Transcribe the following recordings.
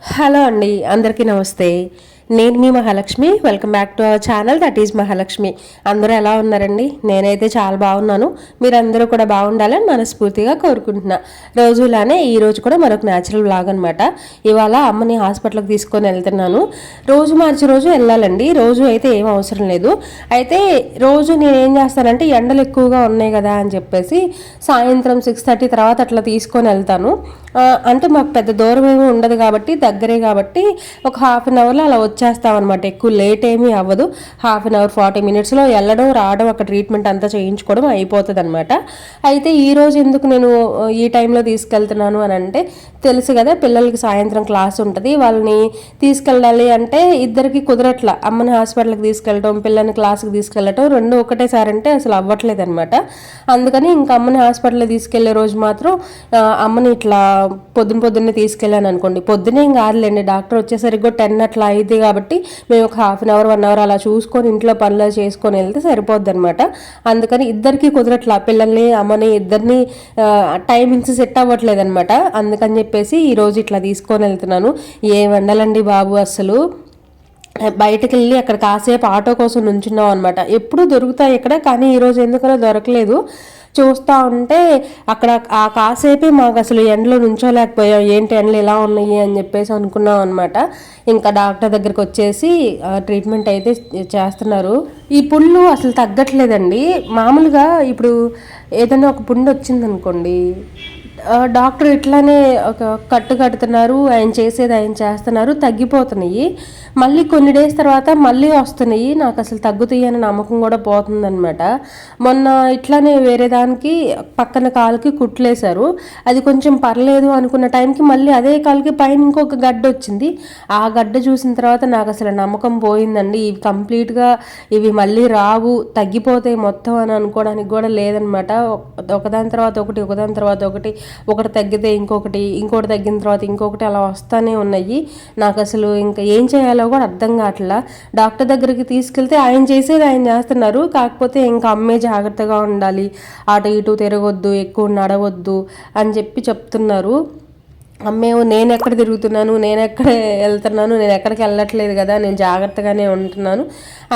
Hello అండి, అందరికీ నమస్తే. నేను మీ Mahalakshmi. Welcome back to our channel, that is Mahalakshmi. అందరూ ఎలా ఉన్నారండి? నేనైతే చాలా బాగున్నాను. మీరందరూ కూడా బాగుండాలని మనస్ఫూర్తిగా కోరుకుంటున్నా. రోజులానే ఈ రోజు కూడా మరొక న్యాచురల్ వ్లాగ్ అనమాట. ఇవాళ అమ్మని హాస్పిటల్కి తీసుకొని వెళ్తున్నాను. రోజు మార్చి రోజు వెళ్ళాలండి, రోజు అయితే ఏం అవసరం లేదు. అయితే రోజు నేనేం చేస్తానంటే ఎండలు ఎక్కువగా ఉన్నాయి కదా అని చెప్పేసి సాయంత్రం 6:30 తర్వాత అట్లా తీసుకొని వెళ్తాను. అంటే మాకు పెద్ద దూరం ఏమీ ఉండదు కాబట్టి, దగ్గరే కాబట్టి ఒక హాఫ్ అన్ అవర్లో అలా వచ్చేస్తాం అనమాట. ఎక్కువ లేట్ ఏమీ అవ్వదు. హాఫ్ అన్ అవర్ 40 మినిట్స్లో వెళ్ళడం రావడం, అక్కడ ట్రీట్మెంట్ అంతా చేయించుకోవడం అయిపోతుంది అనమాట. అయితే ఈరోజు ఎందుకు నేను ఈ టైంలో తీసుకెళ్తున్నాను అని అంటే, తెలుసు కదా పిల్లలకి సాయంత్రం క్లాస్ ఉంటుంది, వాళ్ళని తీసుకెళ్ళాలి అంటే ఇద్దరికి కుదరట్లా. అమ్మని హాస్పిటల్కి తీసుకెళ్ళటం, పిల్లల్ని క్లాస్కి తీసుకెళ్ళటం రెండు ఒకటేసారి అంటే అసలు అవ్వట్లేదు అనమాట. అందుకని ఇంకా అమ్మని హాస్పిటల్కి తీసుకెళ్లే రోజు మాత్రం అమ్మని ఇట్లా పొద్దున్నే తీసుకెళ్ళాను అనుకోండి. పొద్దునే ఏం కాదులేండి, డాక్టర్ వచ్చేసరికి 10 అట్లా అయింది కాబట్టి మేము ఒక హాఫ్ అన్ అవర్ 1 అవర్ అలా చూసుకొని ఇంట్లో పనులు చేసుకొని వెళ్తే సరిపోద్ది అనమాట. అందుకని ఇద్దరికి కుదరట్లా, పిల్లల్ని అమ్మని ఇద్దరిని టైమింగ్స్ సెట్ అవ్వట్లేదు అనమాట. అందుకని చెప్పేసి ఈరోజు ఇట్లా తీసుకొని వెళ్తున్నాను. ఏ వండలండి బాబు, అసలు బయటకు వెళ్ళి అక్కడ కాసేపు ఆటో కోసం నుంచున్నాం అనమాట. ఎప్పుడు దొరుకుతాయి ఇక్కడ, కానీ ఈరోజు ఎందుకనో దొరకలేదు. చూస్తూ ఉంటే అక్కడ ఆ కాసేపే మాకు అసలు ఎండలో నుంచోలేకపోయాం. ఏంటి ఎండలు ఎలా ఉన్నాయి అని చెప్పేసి అనుకున్నాం అనమాట. ఇంకా డాక్టర్ దగ్గరికి వచ్చేసి ట్రీట్మెంట్ అయితే చేస్తున్నారు. ఈ పుండు అసలు తగ్గట్లేదండి. మామూలుగా ఇప్పుడు ఏదైనా ఒక పుండు వచ్చిందనుకోండి, డాక్టర్ ఇట్లానే ఒక కట్టు కడుతున్నారు, ఆయన చేసేది ఆయన చేస్తున్నారు, తగ్గిపోతున్నాయి. మళ్ళీ కొన్ని డేస్ తర్వాత మళ్ళీ వస్తున్నాయి. నాకు అసలు తగ్గుతాయి అని నమ్మకం కూడా పోతుందన్నమాట. మొన్న ఇట్లానే వేరే దానికి పక్కన కాలుకి కుట్లేశారు, అది కొంచెం పర్లేదు అనుకున్న టైంకి మళ్ళీ అదే కాలుకి పైన ఇంకొక గడ్డ వచ్చింది. ఆ గడ్డ చూసిన తర్వాత నాకు అసలు నమ్మకం పోయిందండి. ఇవి కంప్లీట్గా ఇవి మళ్ళీ రావు, తగ్గిపోతాయి మొత్తం అని అనుకోవడానికి కూడా లేదనమాట. ఒకదాని తర్వాత ఒకటి, ఒకదాని తర్వాత ఒకటి, ఒకటి తగ్గితే ఇంకోటి తగ్గిన తర్వాత ఇంకొకటి అలా వస్తూనే ఉన్నాయి. నాకు అసలు ఇంకా ఏం చేయాలో కూడా అర్థం కావట్లా. డాక్టర్ దగ్గరికి తీసుకెళ్తే ఆయన చేసేది ఆయన చేస్తున్నారు, కాకపోతే ఇంకా అమ్మే జాగ్రత్తగా ఉండాలి, అటు ఇటు తిరగొద్దు, ఎక్కువ నడవద్దు అని చెప్తున్నారు. అమ్మేమో నేను ఎక్కడ తిరుగుతున్నాను, నేను ఎక్కడ వెళ్తున్నాను, నేను ఎక్కడికి వెళ్ళట్లేదు కదా, నేను జాగ్రత్తగానే ఉంటున్నాను,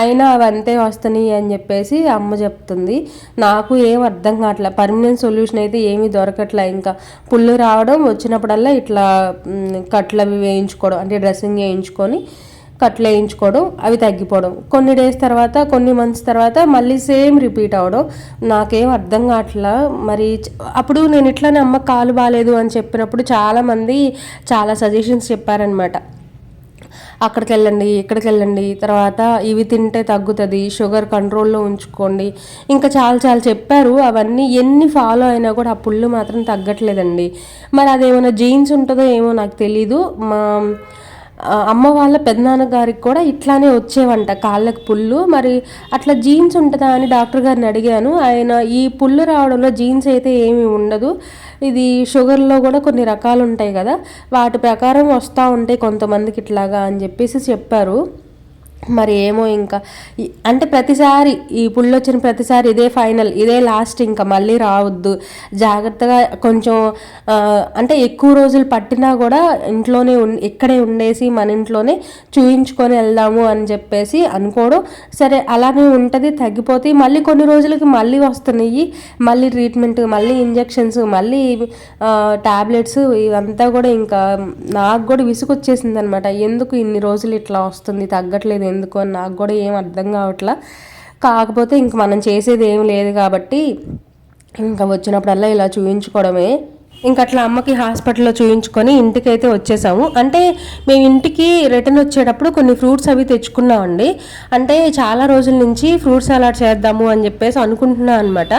అయినా అవి అంతే వస్తున్నాయి అని చెప్పేసి అమ్మ చెప్తుంది. నాకు ఏం అర్థం కావట్లే. పర్మనెంట్ సొల్యూషన్ అయితే ఏమీ దొరకట్లే. ఇంకా పుళ్ళు రావడం, వచ్చినప్పుడల్లా ఇట్లా కట్లు అవి వేయించుకోవడం, అంటే డ్రెస్సింగ్ వేయించుకొని కట్లు వేయించుకోవడం, అవి తగ్గిపోవడం, కొన్ని డేస్ తర్వాత కొన్ని మంత్స్ తర్వాత మళ్ళీ సేమ్ రిపీట్ అవ్వడం. నాకేం అర్థం కావట్లా. మరి అప్పుడు నేను ఇట్లానే అమ్మ కాలు బాగాలేదు అని చెప్పినప్పుడు చాలామంది చాలా సజెషన్స్ చెప్పారనమాట. అక్కడికి వెళ్ళండి, ఇక్కడికి వెళ్ళండి, తర్వాత ఇవి తింటే తగ్గుతుంది, షుగర్ కంట్రోల్లో ఉంచుకోండి, ఇంకా చాలా చెప్పారు. అవన్నీ ఎన్ని ఫాలో అయినా కూడా ఆ పుళ్ళు మాత్రం తగ్గట్లేదండి. మరి అదేమైనా జీన్స్ ఉంటుందో ఏమో నాకు తెలీదు. మా అమ్మ వాళ్ళ పెద్దనాన్నగారికి కూడా ఇట్లానే వచ్చేవంట కాళ్ళకి పుళ్ళు. మరి అట్లా జీన్స్ ఉంటుందా అని డాక్టర్ గారిని అడిగాను. ఆయన ఈ పుళ్ళు రావడంలో జీన్స్ అయితే ఏమీ ఉండదు, ఇది షుగర్లో కూడా కొన్ని రకాలు ఉంటాయి కదా, వాటి ప్రకారం వస్తూ ఉంటాయి కొంతమందికి ఇట్లాగా అని చెప్పేసి చెప్పారు. మరి ఏమో ఇంకా అంటే ప్రతిసారి ఈ పుళ్ళు వచ్చిన ప్రతిసారి ఇదే ఫైనల్, ఇదే లాస్ట్, ఇంకా మళ్ళీ రావద్దు, జాగ్రత్తగా కొంచెం అంటే ఎక్కువ రోజులు పట్టినా కూడా ఇంట్లోనే ఇక్కడే ఉండేసి మన ఇంట్లోనే చూయించుకొని వెళ్దాము అని చెప్పేసి అనుకోవడం. సరే అలానే ఉంటుంది, తగ్గిపోతాయి, మళ్ళీ కొన్ని రోజులకి మళ్ళీ వస్తున్నాయి, మళ్ళీ ట్రీట్మెంట్, మళ్ళీ ఇంజెక్షన్స్, మళ్ళీ టాబ్లెట్స్, ఇవంతా కూడా ఇంకా నాకు కూడా విసుగొచ్చేసింది అనమాట. ఎందుకు ఇన్ని రోజులు ఇట్లా వస్తుంది, తగ్గట్లేదు ఎందుకు అని నాకు కూడా ఏం అర్థం కావట్లా. కాకపోతే ఇంక మనం చేసేది ఏం లేదు కాబట్టి ఇంకా వచ్చినప్పుడల్లా ఇలా చూయించుకోవడమే. ఇంక అట్లా అమ్మకి హాస్పిటల్లో చూయించుకొని ఇంటికైతే వచ్చేసాము. అంటే మేము ఇంటికి రిటర్న్ వచ్చేటప్పుడు కొన్ని ఫ్రూట్స్ అవి తెచ్చుకున్నామండి. అంటే చాలా రోజుల నుంచి ఫ్రూట్ సలాడ్ చేద్దాము అని చెప్పేసి అనుకుంటున్నాను అనమాట.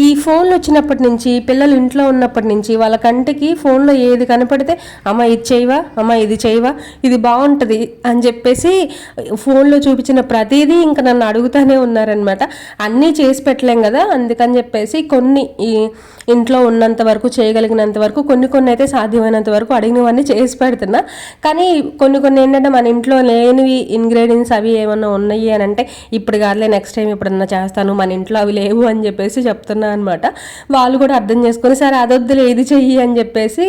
ఈ ఫోన్లు వచ్చినప్పటి నుంచి, పిల్లలు ఇంట్లో ఉన్నప్పటి నుంచి వాళ్ళ కంటికి ఫోన్లో ఏది కనపడితే అమ్మ ఇది చేయవా, అమ్మ ఇది చేయవా, ఇది బాగుంటుంది అని చెప్పేసి ఫోన్లో చూపించిన ప్రతిదీ ఇంకా నన్ను అడుగుతూనే ఉన్నారనమాట. అన్నీ చేసి పెట్టలేం కదా, అందుకని చెప్పేసి కొన్ని ఇంట్లో ఉన్నంత వరకు చేయగలిగిన వీలున్నంత వరకు కొన్ని అయితే సాధ్యమైనంత వరకు అడిగినవన్నీ చేసి పెడుతున్నా. కానీ కొన్ని ఏంటంటే మన ఇంట్లో లేనివి ఇంగ్రీడియంట్స్ అవి ఏమన్నా ఉన్నాయి అని అంటే ఇప్పుడు కాదులే నెక్స్ట్ టైం ఎప్పుడన్నా చేస్తాను, మన ఇంట్లో అవి లేవు అని చెప్పేసి చెప్తున్నా అనమాట. వాళ్ళు కూడా అర్థం చేసుకొని సరే అదొద్దులే ఇది చెయ్యి అని చెప్పేసి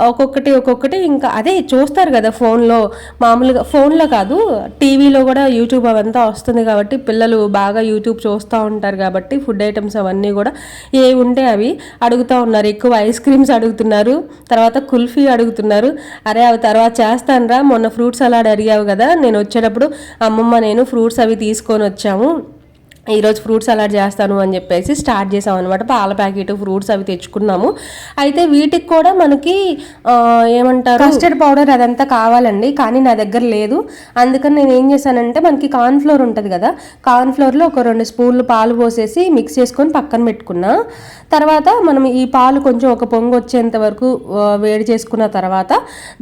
ఒక్కొక్కటి ఇంకా అదే చూస్తారు కదా ఫోన్లో, మామూలుగా ఫోన్లో కాదు టీవీలో కూడా యూట్యూబ్ అవంతా వస్తుంది కాబట్టి పిల్లలు బాగా యూట్యూబ్ చూస్తూ ఉంటారు కాబట్టి ఫుడ్ ఐటమ్స్ అవన్నీ కూడా ఏ ఉంటే అవి అడుగుతూ ఉన్నారు. ఎక్కువ ఐస్ క్రీమ్స్ అడుగుతున్నారు, తర్వాత కుల్ఫీ అడుగుతున్నారు. అరే అవి తర్వాత చేస్తానురా, మొన్న ఫ్రూట్ సలాడ్ అడిగావు కదా, నేను వచ్చేటప్పుడు అమ్మమ్మ నేను ఫ్రూట్స్ అవి తీసుకొని వచ్చాము, ఈరోజు ఫ్రూట్ సలాడ్ చేస్తాను అని చెప్పేసి స్టార్ట్ చేసాం అనమాట. పాల ప్యాకెట్ ఫ్రూట్స్ అవి తెచ్చుకున్నాము. అయితే వీటికి కూడా మనకి ఏమంటారు కస్టర్డ్ పౌడర్ అదంతా కావాలండి, కానీ నా దగ్గర లేదు. అందుకని నేను ఏం చేశానంటే మనకి కార్న్ఫ్లోర్ ఉంటుంది కదా, కార్న్ఫ్లోర్లో ఒక 2 స్పూన్లు పాలు పోసేసి మిక్స్ చేసుకొని పక్కన పెట్టుకున్నా. తర్వాత మనం ఈ పాలు కొంచెం ఒక పొంగు వచ్చేంత వరకు వేడి చేసుకున్న తర్వాత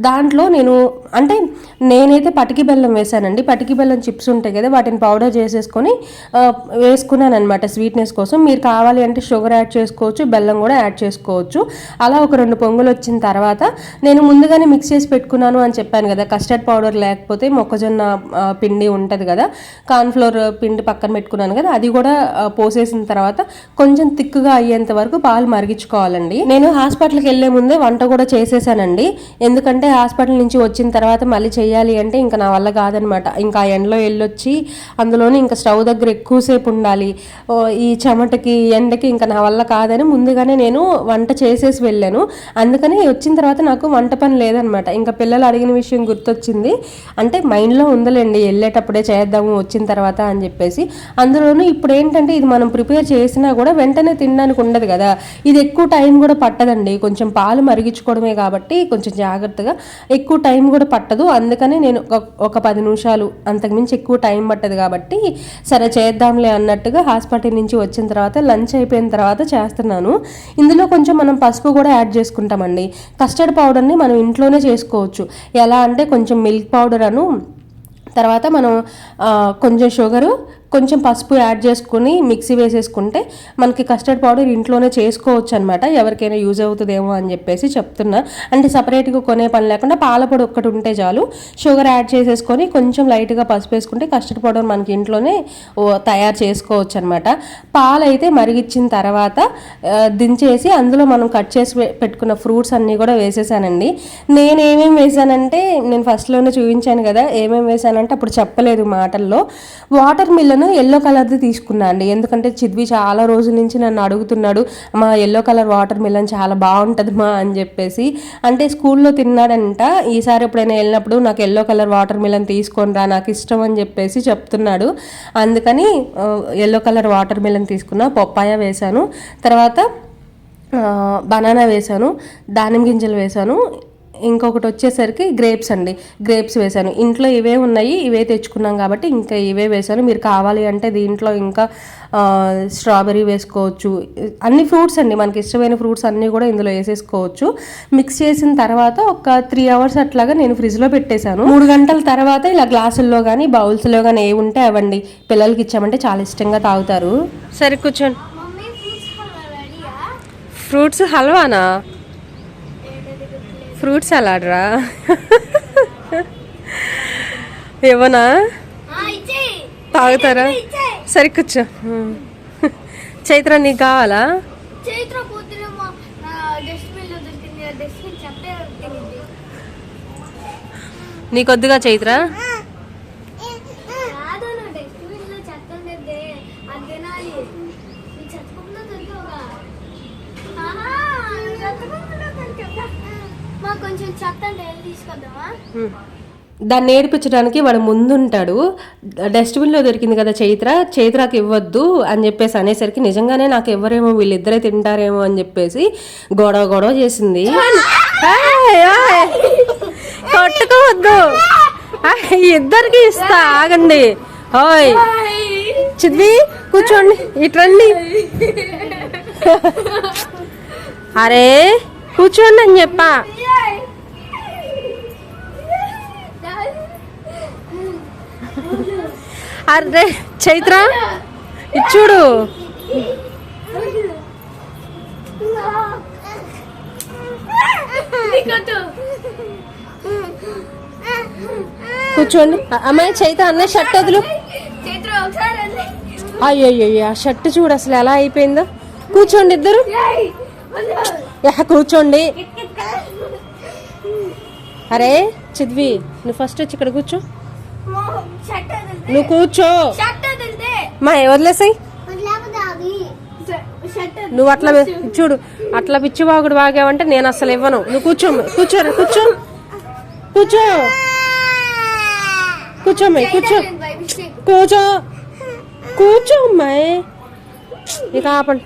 దాంట్లో నేనైతే పటికి బెల్లం వేసానండి. పటికి బెల్లం చిప్స్ ఉంటాయి కదా, వాటిని పౌడర్ చేసేసుకొని వేసుకున్నాను అనమాట స్వీట్నెస్ కోసం. మీరు కావాలి అంటే షుగర్ యాడ్ చేసుకోవచ్చు, బెల్లం కూడా యాడ్ చేసుకోవచ్చు. అలా ఒక 2 పొంగులు వచ్చిన తర్వాత నేను ముందుగానే మిక్స్ చేసి పెట్టుకున్నాను అని చెప్పాను కదా, కస్టర్డ్ పౌడర్ లేకపోతే మొక్కజొన్న పిండి ఉంటుంది కదా, కార్న్ఫ్లోర్ పిండి పక్కన పెట్టుకున్నాను కదా, అది కూడా పోసేసిన తర్వాత కొంచెం థిక్గా అయ్యేంత వరకు పాలు మరిగించుకోవాలండి. నేను హాస్పిటల్కి వెళ్ళే ముందే వంట కూడా చేసేసానండి, ఎందుకంటే హాస్పిటల్ నుంచి వచ్చిన తర్వాత మళ్ళీ చేయాలి అంటే ఇంకా నా వల్ల కాదనమాట. ఇంకా ఎండలో వెళ్ళొచ్చి అందులోనే ఇంకా స్టవ్ దగ్గర ఎక్కువసేపు ఉండాలి, ఈ చెమటకి ఎండకి ఇంకా నా వల్ల కాదని ముందుగానే నేను వంట చేసేసి వెళ్ళాను. అందుకని వచ్చిన తర్వాత నాకు వంట పని లేదనమాట. ఇంకా పిల్లలు అడిగిన విషయం గుర్తొచ్చింది, అంటే మైండ్లో ఉందలేండి వెళ్ళేటప్పుడే చేద్దాము వచ్చిన తర్వాత అని చెప్పేసి. అందులోనూ ఇప్పుడు ఏంటంటే ఇది మనం ప్రిపేర్ చేసినా కూడా వెంటనే తినడానికి ఉండదు కదా, ఇది ఎక్కువ టైం కూడా పట్టదండి, కొంచెం పాలు మరిగించుకోవడమే కాబట్టి కొంచెం జాగ్రత్తగా ఎక్కువ టైం కూడా పట్టదు. అందుకని నేను ఒక 10 నిమిషాలు అంతకుమించి ఎక్కువ టైం పట్టదు కాబట్టి సరే చేద్దాంలే అన్నట్టుగా హాస్పిటల్ నుంచి వచ్చిన తర్వాత లంచ్ అయిపోయిన తర్వాత చేస్తున్నాను. ఇందులో కొంచెం మనం పసుపు కూడా యాడ్ చేసుకుంటామండి. కస్టర్డ్ పౌడర్ని మనం ఇంట్లోనే చేసుకోవచ్చు. ఎలా అంటే కొంచెం మిల్క్ పౌడర్ తర్వాత మనం కొంచెం షుగరు కొంచెం పసుపు యాడ్ చేసుకుని మిక్సీ వేసేసుకుంటే మనకి కస్టర్డ్ పౌడర్ ఇంట్లోనే చేసుకోవచ్చు అనమాట. ఎవరికైనా యూజ్ అవుతుందేమో అని చెప్పేసి చెప్తున్నా. అంటే సపరేట్గా కొనే పని లేకుండా పాలపొడి ఒక్కటి ఉంటే చాలు, షుగర్ యాడ్ చేసేసుకొని కొంచెం లైట్గా పసుపు వేసుకుంటే కస్టర్డ్ పౌడర్ మనకి ఇంట్లోనే తయారు చేసుకోవచ్చు అనమాట. పాలు అయితే మరిగిచ్చిన తర్వాత దించేసి అందులో మనం కట్ చేసి పెట్టుకున్న ఫ్రూట్స్ అన్నీ కూడా వేసేసానండి. నేను ఏమేమి వేసానంటే నేను ఫస్ట్లోనే చూపించాను కదా, ఏమేమి వేసానంటే అప్పుడు చెప్పలేదు మాటల్లో. వాటర్ మిల్లన్ ఎల్లో కలర్ది తీసుకున్నా అండి, ఎందుకంటే చిద్వి చాలా రోజుల నుంచి నన్ను అడుగుతున్నాడు, మా ఎల్లో కలర్ వాటర్ మిలన్ చాలా బాగుంటుంది మా అని చెప్పేసి. అంటే స్కూల్లో తిన్నాడంట, ఈసారి ఎప్పుడైనా వెళ్ళినప్పుడు నాకు ఎల్లో కలర్ వాటర్ మిలన్ తీసుకొని రా నాకు ఇష్టం అని చెప్పేసి చెప్తున్నాడు. అందుకని ఎల్లో కలర్ వాటర్ మిలన్ తీసుకున్నా. పప్పాయ వేశాను, తర్వాత బనానా వేశాను, దానిమ్మ గింజలు వేశాను, ఇంకొకటి వచ్చేసరికి గ్రేప్స్ అండి, గ్రేప్స్ వేసాను. ఇంట్లో ఇవే ఉన్నాయి, ఇవే తెచ్చుకున్నాం కాబట్టి ఇంకా ఇవే వేసాను. మీరు కావాలి అంటే దీంట్లో ఇంకా స్ట్రాబెర్రీ వేసుకోవచ్చు, అన్ని ఫ్రూట్స్ అండి, మనకి ఇష్టమైన ఫ్రూట్స్ అన్నీ కూడా ఇందులో వేసేసుకోవచ్చు. మిక్స్ చేసిన తర్వాత ఒక 3 అవర్స్ అట్లాగా నేను ఫ్రిడ్జ్లో పెట్టేశాను. 3 గంటల తర్వాత ఇలా గ్లాసుల్లో కానీ బౌల్స్లో కానీ ఏ ఉంటే అవండి పిల్లలకి ఇచ్చామంటే చాలా ఇష్టంగా తాగుతారు. సరే కూర్చోండి. ఫ్రూట్స్ హల్వానా? ఫ్రూట్ సలాడ్ రా ఏమన్నా తాగుతారా? సరే కూర్చో. చైత్ర నీకు కావాలా? నీకొద్దుగా చైత్ర? దాన్ని నేర్పించడానికి వాడు ముందుంటాడు. డస్ట్బిన్లో దొరికింది కదా చైత్రాకి ఇవ్వద్దు అని చెప్పేసి అనేసరికి నిజంగానే నాకు ఎవరేమో వీళ్ళిద్దరే తింటారేమో అని చెప్పేసి గొడవ చేసింది. కొట్టుకోవద్దు, ఇద్దరికి ఇస్తా ఆగండి. ఓయ్ చిద్వి కూర్చోండి, ఇట్రండి. అరే కూర్చోండి అని చెప్పా. అరే చైత్ర ఇచ్చుడు. కూర్చోండి. అమ్మాయి చైత అన్నయ్య షర్ట్ వదులు. అయ్యో ఆ షర్ట్ చూడు అసలు ఎలా అయిపోయిందో. కూర్చోండి ఇద్దరు. కూర్చోండి. అరే చిద్వి నువ్వు ఫస్ట్ వచ్చి ఇక్కడ కూర్చో. నువ్వు కూర్చో మా వదిలేసాయి. నువ్వు అట్లా చూడు అట్లా పిచ్చివాగుడు వాగావంటే నేను అసలు ఇవ్వను. నువ్వు కూర్చో కూర్చోరా కూర్చో కూర్చో కూర్చోమ్మాయి కూర్చో కూర్చో కూర్చో అమ్మాయి. ఇక ఆపండి.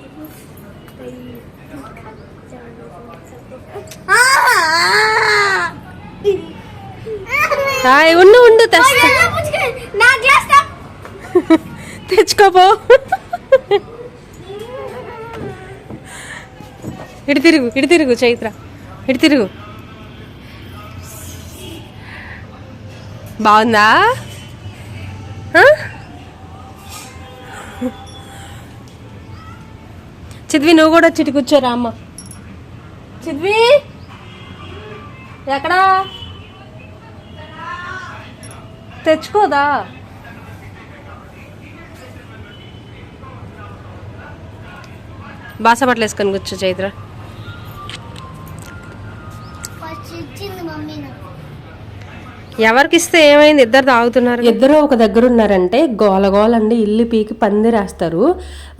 ఉండు ఉండు తెచ్చుకోపో. ఇటు తిరుగు చైత్ర ఇటు తిరుగు. బాగుందా? చిద్వి నువ్వు కూడా చిటి కూర్చోరా అమ్మ. చిద్వి ఎక్కడా తెచ్చుకోదా? బాసపట్లు వేసుకొని కూర్చో చైత్ర. ఎవరికి ఇస్తే ఏమైంది? ఇద్దరు తాగుతున్నారు. ఇద్దరు ఒక దగ్గర ఉన్నారంటే గోలగోలండి ఇల్లు పీకి పందిరేస్తారు.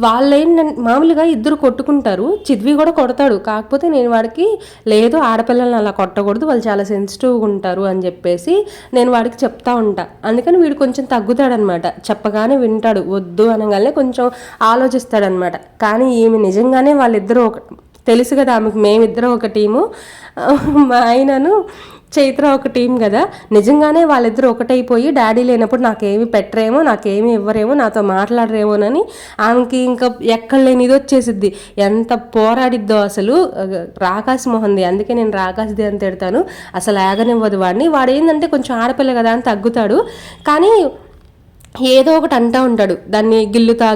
వాళ్ళు ఏంటంటే మామూలుగా ఇద్దరు కొట్టుకుంటారు. చిద్వి కూడా కొడతాడు. కాకపోతే నేను వాడికి లేదు ఆడపిల్లల్ని అలా కొట్టకూడదు, వాళ్ళు చాలా సెన్సిటివ్గా ఉంటారు అని చెప్పేసి నేను వాడికి చెప్తా ఉంటా. అందుకని వీడు కొంచెం తగ్గుతాడనమాట. చెప్పగానే వింటాడు, వద్దు అనగానే కొంచెం ఆలోచిస్తాడనమాట. కానీ ఈమె నిజంగానే వాళ్ళిద్దరూ ఒక తెలుసు కదా ఆమెకు, మేమిద్దరం ఒక టీము, మా ఆయనను చైత్ర ఒక టీం కదా. నిజంగానే వాళ్ళిద్దరూ ఒకటైపోయి డాడీ లేనప్పుడు నాకేమి పెట్టరేమో, నాకేమి ఇవ్వరేమో, నాతో మాట్లాడరేమోనని ఆమెకి ఇంకా ఎక్కడ లేని ఇది వచ్చేసిద్ది. ఎంత పోరాడిద్దో అసలు. రాకాశ్ మొహంది, అందుకే నేను రాకాశ్ది అని తిడతాను. అసలు ఆగనివ్వదు వాడిని. వాడు ఏంటంటే కొంచెం ఆడపిల్ల కదా అని తగ్గుతాడు. కానీ ఏదో ఒకటి అంటూ ఉంటాడు, దాన్ని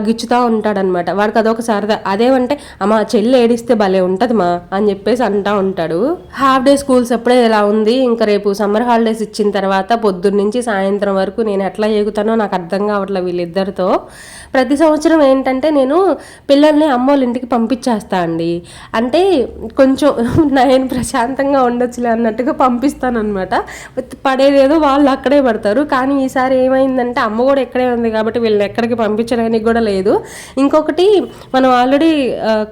గిచ్చుతా ఉంటాడనమాట. వాడికి అదొక సరదా. అదేమంటే అమ్మ చెల్లి ఏడిస్తే భలే ఉంటుంది మా అని చెప్పేసి అంటూ ఉంటాడు. హాఫ్ డే స్కూల్స్ అప్పుడే ఇలా ఉంది. ఇంకా రేపు సమ్మర్ హాలిడేస్ ఇచ్చిన తర్వాత పొద్దున్న నుంచి సాయంత్రం వరకు నేను ఎట్లా ఎగుతానో నాకు అర్థం కావట్లేదు వీళ్ళిద్దరితో. ప్రతి సంవత్సరం ఏంటంటే నేను పిల్లల్ని అమ్మోళ్ళ ఇంటికి పంపించేస్తా అండి. అంటే కొంచెం నేను ప్రశాంతంగా ఉండొచ్చులే అన్నట్టుగా పంపిస్తాను అనమాట. పడేదేదో వాళ్ళు అక్కడే పడతారు. కానీ ఈసారి ఏమైందంటే అమ్మ కూడా ఎక్కడే ఉంది కాబట్టి వీళ్ళని ఎక్కడికి పంపించడానికి కూడా లేదు. ఇంకొకటి మనం ఆల్రెడీ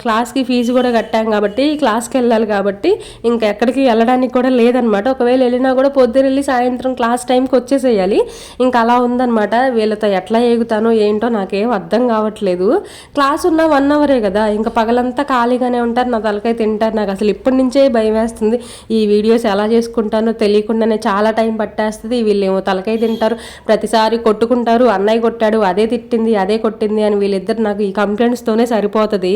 క్లాస్కి ఫీజు కూడా కట్టాం కాబట్టి క్లాస్కి వెళ్ళాలి కాబట్టి ఇంకా ఎక్కడికి వెళ్ళడానికి కూడా లేదనమాట. ఒకవేళ వెళ్ళినా కూడా పొద్దున వెళ్ళి సాయంత్రం క్లాస్ టైంకి వచ్చేసేయాలి. ఇంకా అలా ఉందనమాట. వీళ్ళతో ఎట్లా ఎగుతానో ఏంటో నాకేం అర్థం కావట్లేదు. క్లాస్ ఉన్న 1 అవరే కదా, ఇంకా పగలంతా ఖాళీగానే ఉంటారు, నా తలకాయ తింటారు. నాకు అసలు ఇప్పటి నుంచే భయం వేస్తుంది. ఈ వీడియోస్ ఎలా చేసుకుంటానో తెలియకుండానే చాలా టైం పట్టేస్తుంది. వీళ్ళేమో తలకాయ తింటారు, ప్రతిసారి కొట్టుకుంటారు. అన్నయ్య కొట్టాడు, అదే తిట్టింది, అదే కొట్టింది అని వీళ్ళిద్దరు నాకు ఈ కంప్లైంట్స్తోనే సరిపోతుంది.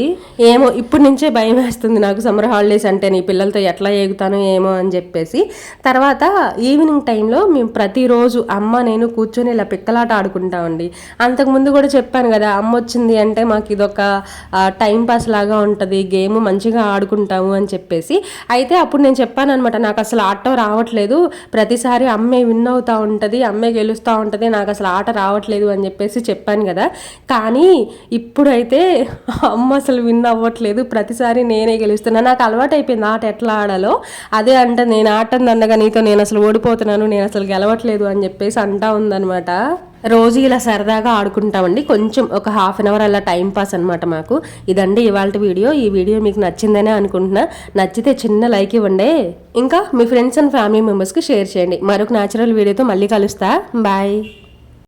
ఏమో ఇప్పటి నుంచే భయం వేస్తుంది నాకు సమ్మర్ హాలిడేస్ అంటే, నీ పిల్లలతో ఎట్లా ఎగుతానో ఏమో అని చెప్పేసి. తర్వాత ఈవినింగ్ టైంలో మేము ప్రతిరోజు అమ్మ నేను కూర్చొని ఇలా పిక్కలాట ఆడుకుంటామండి. అంతకుముందు కూడా చెప్పాను కదా, అమ్మ వచ్చింది అంటే మాకు ఇదొక టైం పాస్ లాగా ఉంటుంది, గేమ్ మంచిగా ఆడుకుంటాము అని చెప్పేసి. అయితే అప్పుడు నేను చెప్పాను అనమాట, నాకు అసలు ఆట రావట్లేదు, ప్రతిసారి అమ్మే విన్ అవుతూ ఉంటుంది, అమ్మే గెలుస్తూ ఉంటుంది, నాకు అసలు ఆట రావట్లేదు అని చెప్పేసి చెప్పాను కదా. కానీ ఇప్పుడైతే అమ్మ అసలు విన్ అవ్వట్లేదు, ప్రతిసారి నేనే గెలుస్తున్నా. నాకు అలవాటు అయిపోయింది ఆట ఎట్లా ఆడాలో. అదే అంటే నేను ఆటని అనగా నీతో నేను అసలు ఓడిపోతున్నాను, నేను అసలు గెలవట్లేదు అని చెప్పేసి అంటా ఉందనమాట. రోజు ఇలా సరదాగా ఆడుకుంటామండి. కొంచెం ఒక హాఫ్ అన్ అవర్ అలా టైం పాస్ అనమాట మాకు. ఇదండి ఇవాళ వీడియో. ఈ వీడియో మీకు నచ్చిందనే అనుకుంటున్నా. నచ్చితే చిన్న లైక్ ఇవ్వండి. ఇంకా మీ ఫ్రెండ్స్ అండ్ ఫ్యామిలీ మెంబర్స్కి షేర్ చేయండి. మరొక న్యాచురల్ వీడియోతో మళ్ళీ కలుస్తా. బాయ్.